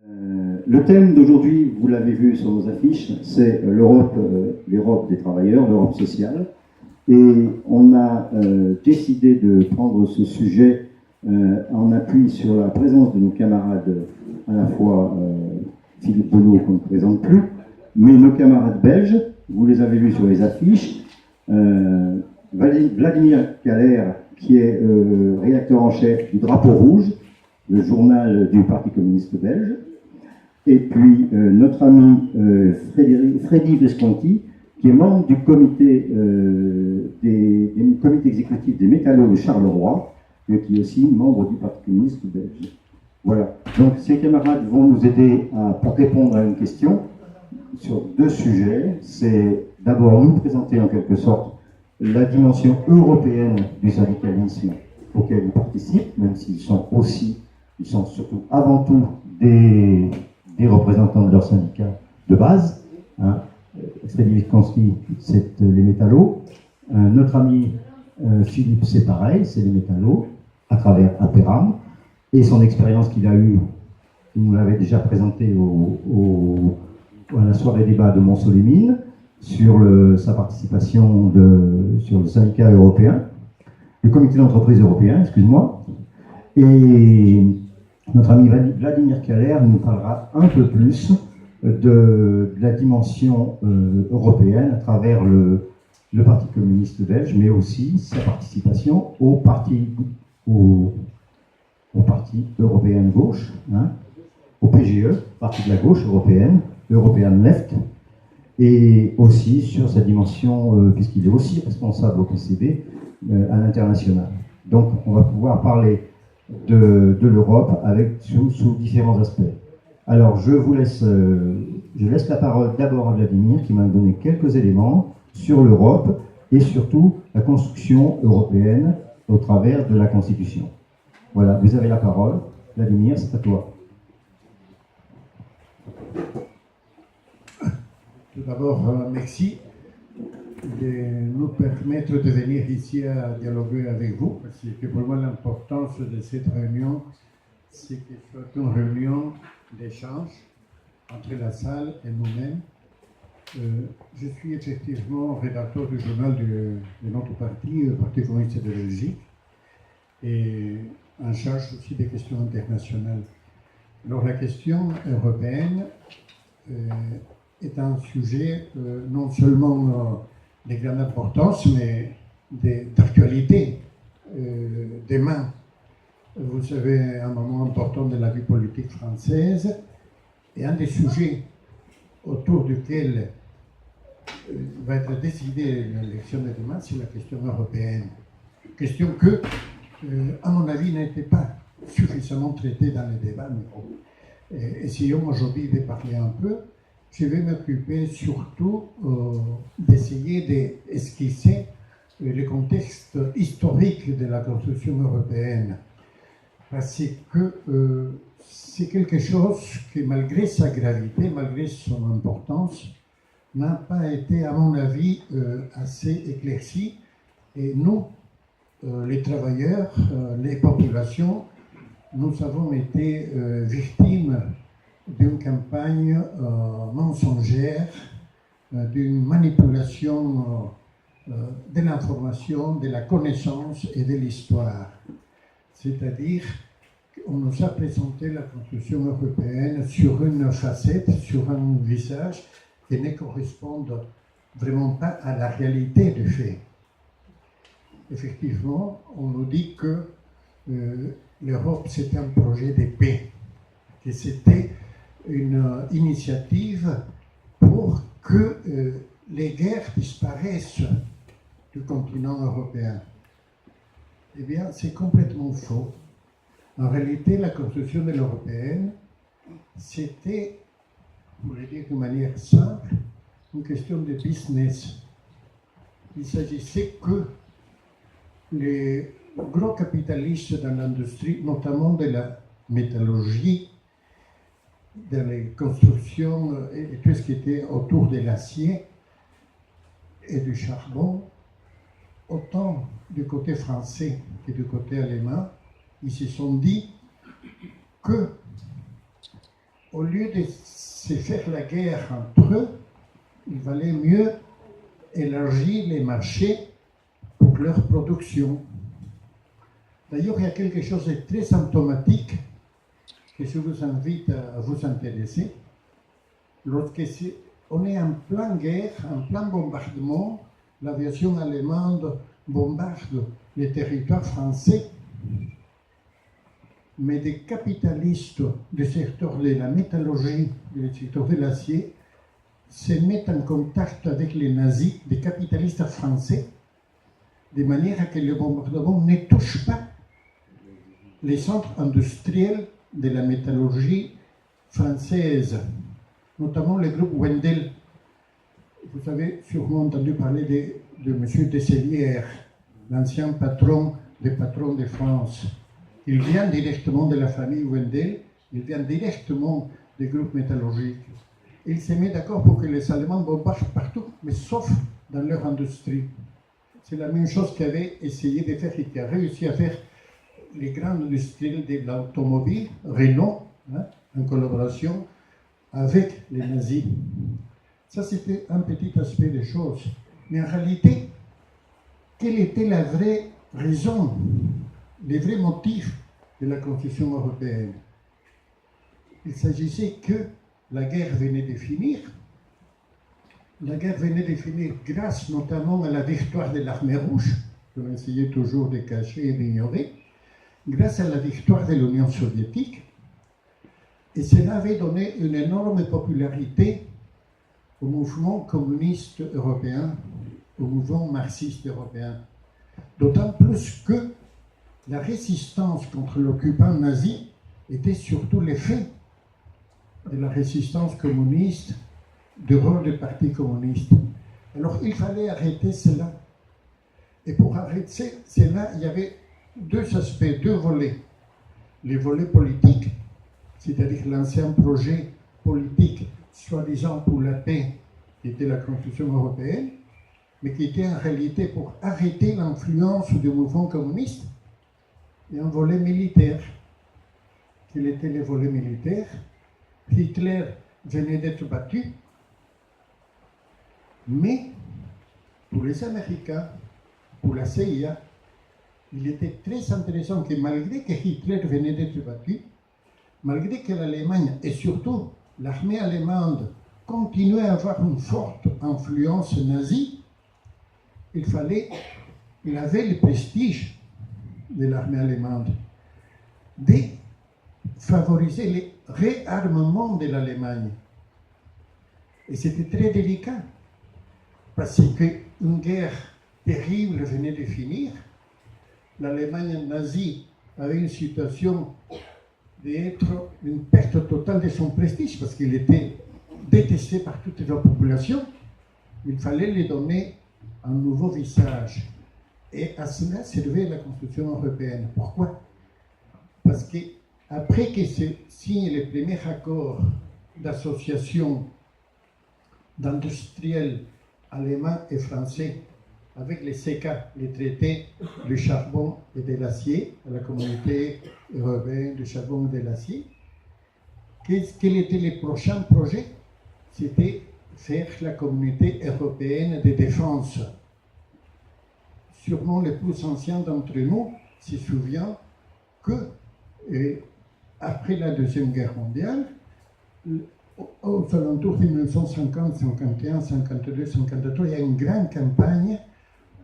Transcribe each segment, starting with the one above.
Le thème d'aujourd'hui, vous l'avez vu sur nos affiches, c'est l'Europe des travailleurs, l'Europe sociale. Et on a décidé de prendre ce sujet en appui sur la présence de nos camarades, à la fois Philippe Bonneau, qu'on ne présente plus, mais nos camarades belges, vous les avez vus sur les affiches, Vladimir Kaller, qui est rédacteur en chef du Drapeau Rouge, le journal du Parti communiste belge, et puis notre ami Freddy Visconti, qui est membre du comité, des comités exécutifs des métallos de Charleroi, et qui est aussi membre du Parti communiste belge. Voilà. Donc ces camarades vont nous aider à répondre à une question sur deux sujets. C'est d'abord nous présenter en quelque sorte la dimension européenne du syndicalisme auquel ils participent, même s'ils sont surtout avant tout des représentants de leur syndicat de base. Hein. Freddy Visconti, c'est les métallos. Notre ami Philippe, c'est pareil, c'est les métallos, à travers Aperam. Et son expérience qu'il a eue, il nous l'avait déjà présentée à la soirée débat de Mont-Solimine, sur sa participation sur le syndicat européen, le comité d'entreprise européen, excuse-moi. Et notre ami Vladimir Kaller nous parlera un peu plus de la dimension européenne à travers le Parti communiste belge, mais aussi sa participation au Parti européen de gauche, hein, au PGE, Parti de la gauche européenne, European Left, et aussi sur sa dimension, puisqu'il est aussi responsable au PCB, à l'international. Donc on va pouvoir parler de l'Europe sous différents aspects. Alors je laisse la parole d'abord à Vladimir, qui m'a donné quelques éléments sur l'Europe et surtout la construction européenne au travers de la Constitution. Voilà, vous avez la parole. Vladimir, c'est à toi. Tout d'abord, merci de nous permettre de venir ici à dialoguer avec vous, parce que pour moi l'importance de cette réunion, c'est que ce soit une réunion d'échange entre la salle et nous-mêmes. Je suis effectivement rédacteur du journal de notre parti, le Parti communiste de Belgique, et en charge aussi des questions internationales. Alors la question européenne est un sujet non seulement de grande importance, mais d'actualité. Demain, vous savez, un moment important de la vie politique française, et un des sujets autour duquel va être décidée l'élection de demain, c'est la question européenne. Question que, à mon avis, n'était pas suffisamment traitée dans les débats. Mais essayons aujourd'hui de parler un peu. Je vais m'occuper surtout d'essayer d'esquisser le contexte historique de la construction européenne. Parce que c'est quelque chose qui, malgré sa gravité, malgré son importance, n'a pas été, à mon avis, assez éclairci. Et nous, les travailleurs, les populations, nous avons été victimes d'une campagne mensongère, d'une manipulation de l'information, de la connaissance et de l'histoire. C'est-à-dire qu'on nous a présenté la construction européenne sur une facette, sur un visage qui ne correspond vraiment pas à la réalité des faits. Effectivement, on nous dit que l'Europe c'était un projet de paix, que c'était une initiative pour que les guerres disparaissent du continent européen. Eh bien, c'est complètement faux. En réalité, la construction de l'européenne, c'était, pour le dire de manière simple, une question de business. Il s'agissait que les gros capitalistes dans l'industrie, notamment de la métallurgie, de la construction et tout ce qui était autour de l'acier et du charbon, autant du côté français que du côté allemand, ils se sont dit que au lieu de se faire la guerre entre eux, il valait mieux élargir les marchés pour leur production. D'ailleurs, il y a quelque chose de très symptomatique que je vous invite à vous intéresser. Lorsque on est en pleine guerre, en plein bombardement, l'aviation allemande bombarde les territoires français, mais des capitalistes du secteur de la métallurgie, du secteur de l'acier, se mettent en contact avec les nazis, des capitalistes français, de manière à que le bombardement ne touche pas les centres industriels de la métallurgie française, notamment le groupe Wendel. Vous avez sûrement entendu parler de M. Desselières, l'ancien patron des patrons de France. Il vient directement de la famille Wendel, il vient directement des groupes métallurgiques. Il s'est mis d'accord pour que les Allemands bombardent partout, mais sauf dans leur industrie. C'est la même chose qu'avait essayé de faire et qui a réussi à faire les grands industriels de l'automobile, Renault, en collaboration avec les nazis. Ça, c'était un petit aspect des choses. Mais en réalité, quelle était la vraie raison, les vrais motifs de la Constitution européenne? Il s'agissait que la guerre venait de finir. La guerre venait de finir grâce notamment à la victoire de l'armée rouge, qu'on essayait toujours de cacher et d'ignorer, grâce à la victoire de l'Union soviétique. Et cela avait donné une énorme popularité au mouvement communiste européen, au mouvement marxiste européen. D'autant plus que la résistance contre l'occupant nazi était surtout l'effet de la résistance communiste, du rôle du Parti communiste. Alors il fallait arrêter cela. Et pour arrêter cela, il y avait deux aspects, deux volets. Les volets politiques, c'est-à-dire l'ancien projet politique, soi-disant pour la paix, qui était la Constitution européenne, mais qui était en réalité pour arrêter l'influence du mouvement communiste, et un volet militaire. Quel était le volet militaire? Hitler venait d'être battu, mais pour les Américains, pour la CIA, il était très intéressant que malgré que Hitler venait d'être battu, malgré que l'Allemagne et surtout l'armée allemande continuaient à avoir une forte influence nazie, il avait le prestige de l'armée allemande de favoriser le réarmement de l'Allemagne. Et c'était très délicat, parce qu'une guerre terrible venait de finir. L'Allemagne nazie avait une situation d'être une perte totale de son prestige, parce qu'il était détesté par toute la population. Il fallait lui donner un nouveau visage. Et à cela servait la Constitution européenne. Pourquoi? Parce qu'après que se signent les premiers accords d'association d'industriels allemands et français avec les CECA, les traités du charbon et de l'acier, la communauté européenne du charbon et de l'acier, quel était le prochain projet? C'était faire la communauté européenne de défense. Sûrement les plus anciens d'entre nous se souviennent que, après la Deuxième Guerre mondiale, aux alentours de 1950, 51, 52, 53, il y a une grande campagne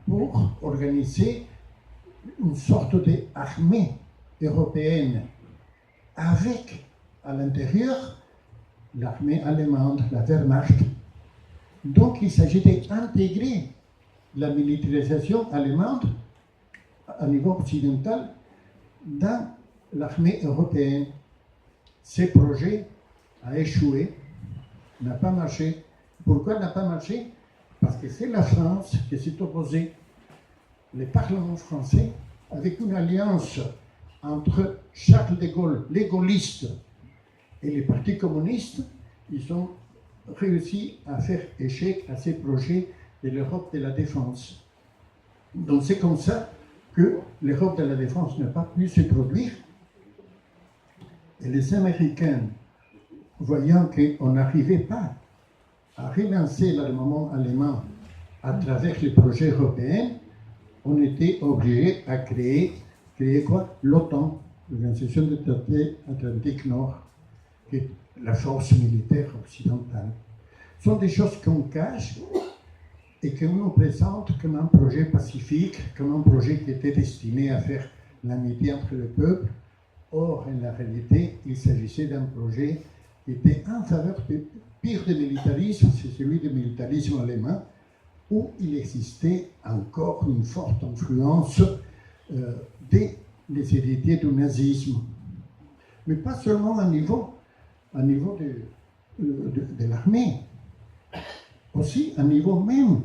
pour organiser une sorte d'armée européenne avec, à l'intérieur, l'armée allemande, la Wehrmacht. Donc il s'agit d'intégrer la militarisation allemande à niveau occidental dans l'armée européenne. Ce projet a échoué, n'a pas marché. Pourquoi n'a pas marché? Parce que c'est la France qui s'est opposée. Le Parlement français, avec une alliance entre Charles de Gaulle, les gaullistes, et les partis communistes, ils ont réussi à faire échec à ces projets de l'Europe de la défense. Donc c'est comme ça que l'Europe de la défense n'a pas pu se produire. Et les Américains voyant qu'on n'arrivait pas à relancer l'armement allemand à travers les projets européens, on était obligé à créer quoi? L'OTAN, l'Organisation du traité Atlantique Nord, qui est la force militaire occidentale. Ce sont des choses qu'on cache et qu'on nous présente comme un projet pacifique, comme un projet qui était destiné à faire l'amitié entre les peuples. Or, en la réalité, il s'agissait d'un projet qui était en faveur du pire des militarismes, c'est celui du militarisme allemand, où il existait encore une forte influence des héritiers du nazisme. Mais pas seulement à niveau de l'armée, aussi à niveau même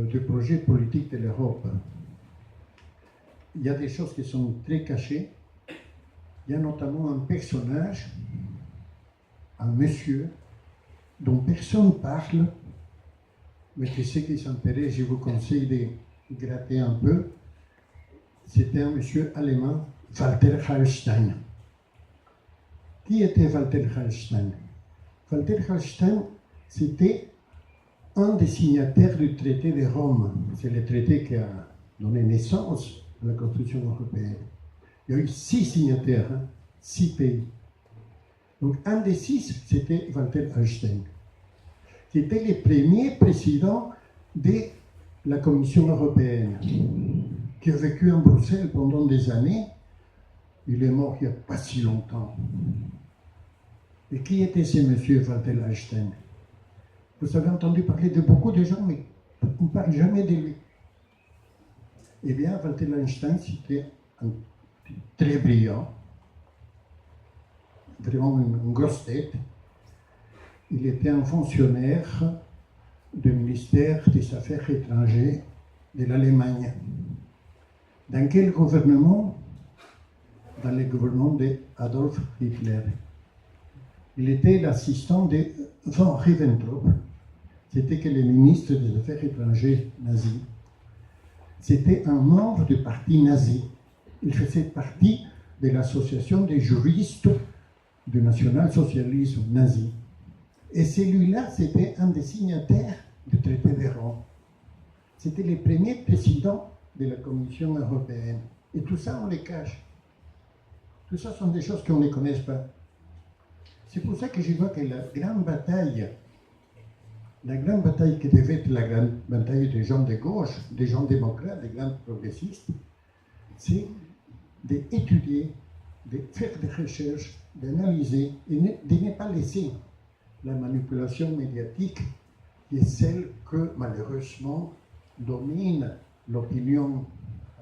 du projet politique de l'Europe. Il y a des choses qui sont très cachées. Il y a notamment un personnage, un monsieur, dont personne ne parle, mais que ceux qui s'intéressent, je vous conseille de gratter un peu. C'était un monsieur allemand, Walter Hallstein. Qui était Walter Hallstein? Walter Hallstein, c'était un des signataires du traité de Rome. C'est le traité qui a donné naissance à la Constitution européenne. Il y a eu 6 signataires, 6 pays. Donc un des 6, c'était Walter Hallstein, qui était le premier président de la Commission européenne, qui a vécu en Bruxelles pendant des années. Il est mort il n'y a pas si longtemps. Et qui était ce monsieur Walter Hallstein? Vous avez entendu parler de beaucoup de gens, mais on ne parle jamais de lui. Eh bien, Walter Hallstein, c'était un très brillant, vraiment une grosse tête. Il était un fonctionnaire du ministère des Affaires étrangères de l'Allemagne. Dans quel gouvernement? Dans le gouvernement d'Adolf Hitler. Il était l'assistant de von Ribbentrop. C'était que le ministre des Affaires étrangères nazi. C'était un membre du parti nazi. Il faisait partie de l'association des juristes du national-socialisme nazi. Et celui-là, c'était un des signataires du traité de Rome. C'était le premier président de la Commission européenne. Et tout ça, on les cache. Tout ça sont des choses qu'on ne connaît pas. C'est pour ça que je vois que la grande bataille qui devait être la grande bataille des gens de gauche, des gens démocrates, des grands progressistes, c'est d'étudier, de faire des recherches, d'analyser et de ne pas laisser la manipulation médiatique qui est celle que malheureusement domine l'opinion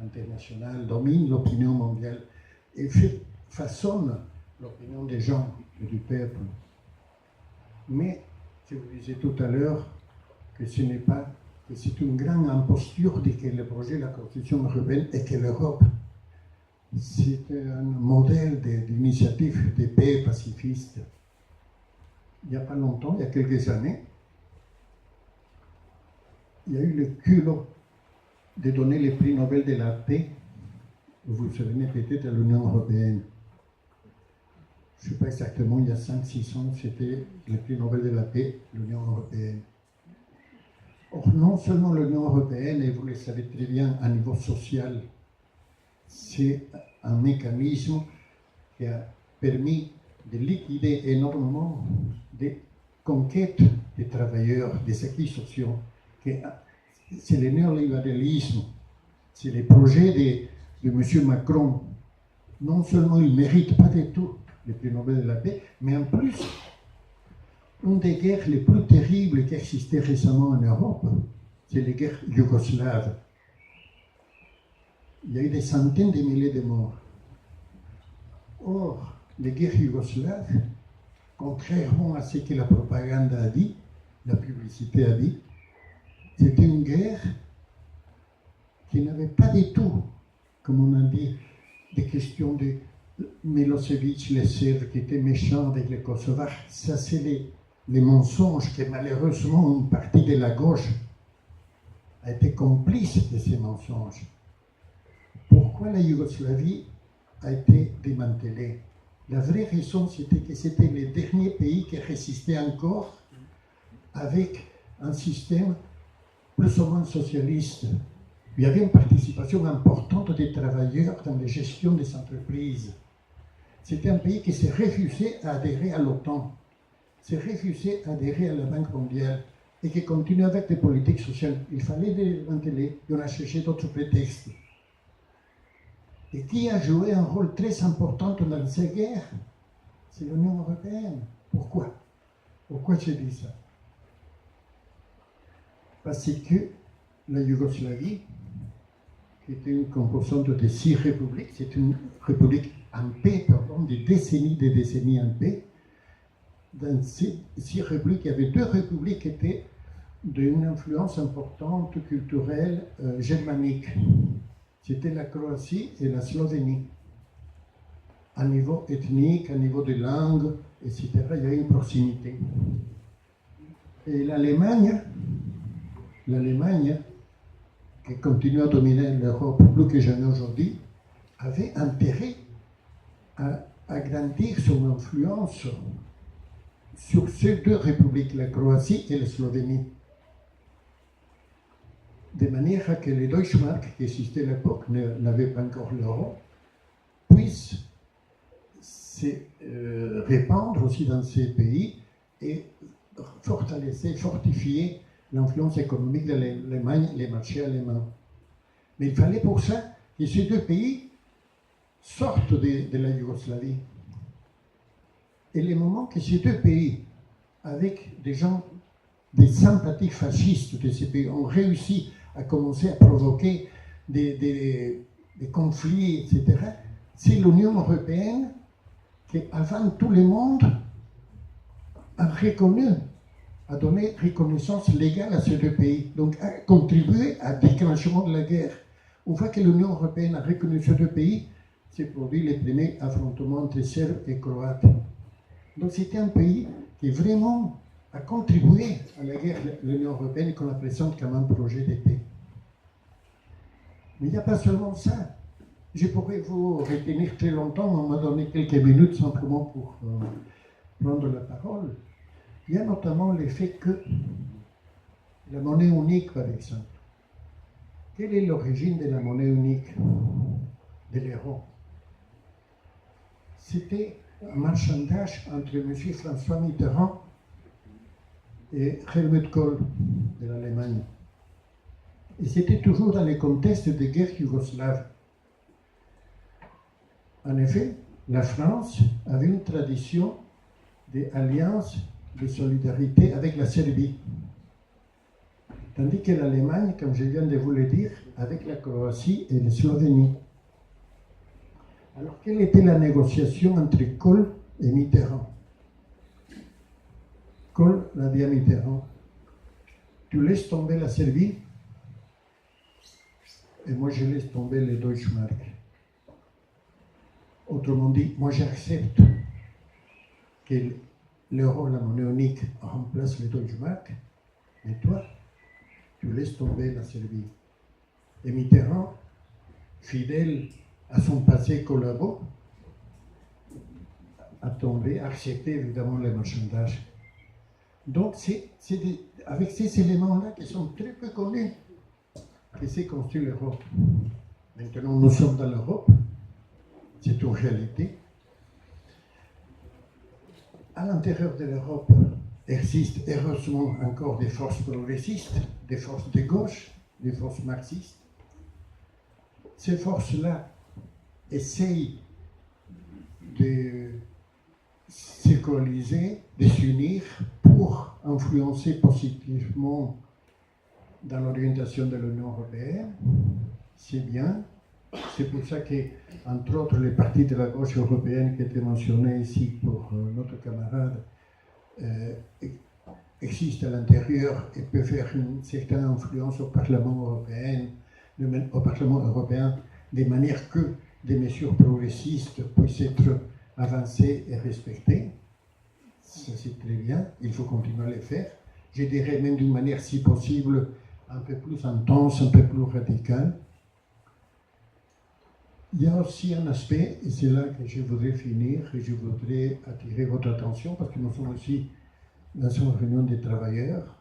internationale, domine l'opinion mondiale et façonne l'opinion des gens et du peuple. Mais je vous disais tout à l'heure que ce n'est pas, que c'est une grande imposture de que le projet de la Constitution européenne et que l'Europe, c'est un modèle d'initiative de paix pacifiste. Il n'y a pas longtemps, il y a quelques années, il y a eu le culot de donner le prix Nobel de la paix, vous vous souvenez peut-être, à l'Union européenne. Je ne sais pas exactement, il y a 5-6 ans, c'était le prix Nobel de la paix, l'Union européenne. Or, non seulement l'Union européenne, et vous le savez très bien, à niveau social, c'est un mécanisme qui a permis de liquider énormément des conquêtes des travailleurs, des acquis sociaux. C'est le néolibéralisme, c'est les projets de M. Macron. Non seulement il ne mérite pas du tout le prix Nobel de la paix, mais en plus, une des guerres les plus terribles qui existaient récemment en Europe, c'est les guerres yougoslaves. Il y a eu des centaines de milliers de morts. Or, les guerres yougoslaves, contrairement à ce que la propagande a dit, la publicité a dit, c'était une guerre qui n'avait pas du tout, comme on a dit, des questions de Milosevic, les Serbes qui étaient méchants avec les Kosovars. Ça, c'est les mensonges que malheureusement une partie de la gauche a été complice de ces mensonges. Pourquoi la Yougoslavie a été démantelée? La vraie raison, c'était que c'était les derniers pays qui résistaient encore avec un système plus ou moins socialiste. Il y avait une participation importante des travailleurs dans la gestion des entreprises. C'était un pays qui s'est refusé à adhérer à l'OTAN, s'est refusé à adhérer à la Banque mondiale et qui continue avec des politiques sociales. Il fallait démanteler et on a cherché d'autres prétextes. Et qui a joué un rôle très important dans ces guerres? C'est l'Union européenne. Pourquoi? Pourquoi j'ai dit ça? Parce que la Yougoslavie, qui était une composante de 6 républiques, c'est une république en paix, pendant des décennies en paix. Dans ces 6 républiques, il y avait 2 républiques qui étaient d'une influence importante culturelle germanique. C'était la Croatie et la Slovénie. À niveau ethnique, à niveau de langue, etc., il y a une proximité. Et l'Allemagne, qui continue à dominer l'Europe plus que jamais aujourd'hui, avait intérêt à agrandir son influence sur ces 2 républiques, la Croatie et la Slovénie. De manière que les Deutschmark, qui existaient à l'époque, n'avaient pas encore l'euro, puissent se répandre aussi dans ces pays et fortifier l'influence économique de l'Allemagne, les marchés allemands. Mais il fallait pour ça que ces 2 pays sortent de la Yougoslavie. Et le moment que ces 2 pays, avec des gens, des sympathiques fascistes de ces pays, ont réussi à commencer à provoquer des conflits, etc., c'est l'Union européenne qui, avant tout le monde, a reconnu, a donné reconnaissance légale à ces 2 pays, donc a contribué à déclenchement de la guerre. Une fois que l'Union européenne a reconnu ces 2 pays, s'est produit les premiers affrontements entre Serbes et Croates. Donc c'était un pays qui vraiment a contribué à la guerre de l'Union européenne et qu'on la présente comme un projet de paix. Mais il n'y a pas seulement ça. Je pourrais vous retenir très longtemps, on m'a donné quelques minutes simplement pour prendre la parole. Il y a notamment le fait que la monnaie unique, par exemple, quelle est l'origine de la monnaie unique, de l'euro? C'était un marchandage entre M. François Mitterrand et Helmut Kohl de l'Allemagne. Et c'était toujours dans le contexte des guerres yougoslaves. En effet, la France avait une tradition d'alliance, de solidarité avec la Serbie. Tandis que l'Allemagne, comme je viens de vous le dire, avec la Croatie et la Slovénie. Alors, quelle était la négociation entre Kohl et Mitterrand? Kohl l'a dit à Mitterrand, tu laisses tomber la Serbie et moi je laisse tomber les Deutschmark. Autrement dit, moi j'accepte que l'euro, la monnaie unique, remplace les Deutschmark, mais toi, tu laisses tomber la Serbie. Et Mitterrand, fidèle à son passé collabo, a tombé, accepté évidemment les marchandages. Donc c'est avec ces éléments-là qui sont très peu connus que s'est construit l'Europe. Maintenant nous sommes dans l'Europe, c'est une réalité. À l'intérieur de l'Europe existent heureusement encore des forces progressistes, des forces de gauche, des forces marxistes. Ces forces-là essayent de se coaliser, de s'unir pour influencer positivement dans l'orientation de l'Union européenne. C'est bien. C'est pour ça que, entre autres, les partis de la gauche européenne qui étaient mentionnés ici pour notre camarade existent à l'intérieur et peuvent faire une certaine influence au Parlement européen, de manière que des mesures progressistes puissent être avancées et respectées. Ça, c'est très bien, il faut continuer à le faire. Je dirais même d'une manière, si possible, un peu plus intense, un peu plus radicale. Il y a aussi un aspect, et c'est là que je voudrais finir, et je voudrais attirer votre attention, parce que nous sommes aussi dans une réunion des travailleurs,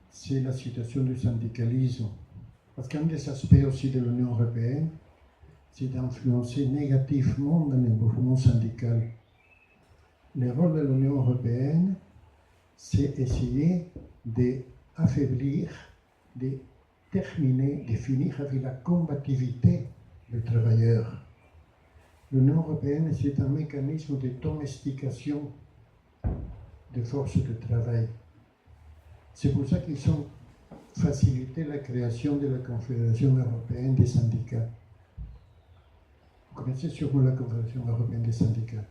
c'est la situation du syndicalisme. Parce qu'un des aspects aussi de l'Union européenne, c'est d'influencer négativement dans le mouvement syndical. Le rôle de l'Union européenne, c'est essayer d'affaiblir, de terminer, de finir avec la combativité des travailleurs. L'Union européenne, c'est un mécanisme de domestication des forces de travail. C'est pour ça qu'ils ont facilité la création de la Confédération européenne des syndicats. Vous connaissez sûrement la Confédération européenne des syndicats.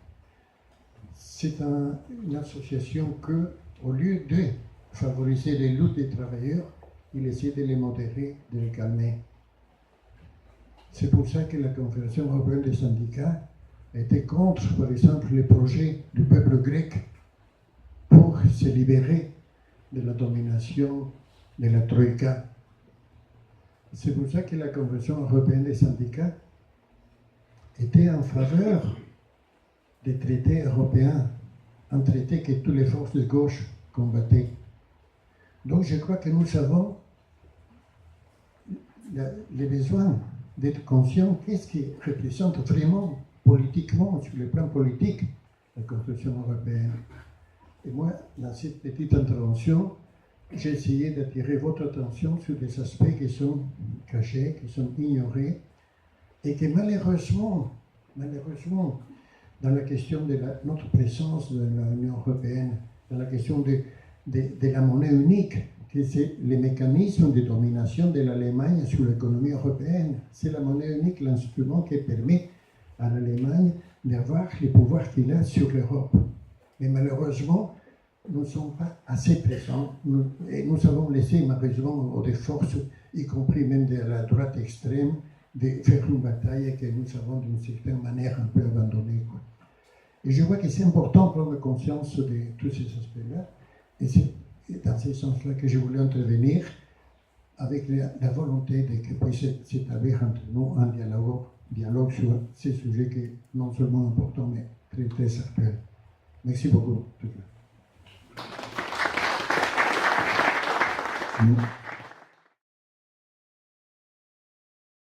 C'est une association que, au lieu de favoriser les luttes des travailleurs, il essaie de les modérer, de les calmer. C'est pour ça que la Confédération européenne des syndicats était contre, par exemple, les projets du peuple grec pour se libérer de la domination de la Troïka. C'est pour ça que la Confédération européenne des syndicats était en faveur des traités européens, un traité que toutes les forces de gauche combattaient. Donc je crois que nous avons le besoin d'être conscients qu'est-ce qui représente vraiment politiquement, sur le plan politique, la Confédération européenne. Et moi, dans cette petite intervention, j'ai essayé d'attirer votre attention sur des aspects qui sont cachés, qui sont ignorés, et que malheureusement, dans la question de notre présence dans l'Union européenne, dans la question de la monnaie unique, que c'est le mécanisme de domination de l'Allemagne sur l'économie européenne. C'est la monnaie unique, l'instrument qui permet à l'Allemagne d'avoir les pouvoirs qu'il a sur l'Europe. Mais malheureusement, nous ne sommes pas assez présents. Et nous avons laissé malheureusement aux forces, y compris même de la droite extrême, de faire une bataille que nous avons d'une certaine manière un peu abandonnée. Et je vois que c'est important de prendre conscience de tous ces aspects-là. Et c'est dans ce sens-là que je voulais intervenir avec la volonté de que puisse s'établir entre nous un dialogue sur ces sujets qui sont non seulement importants, mais très, très actuels. Merci beaucoup.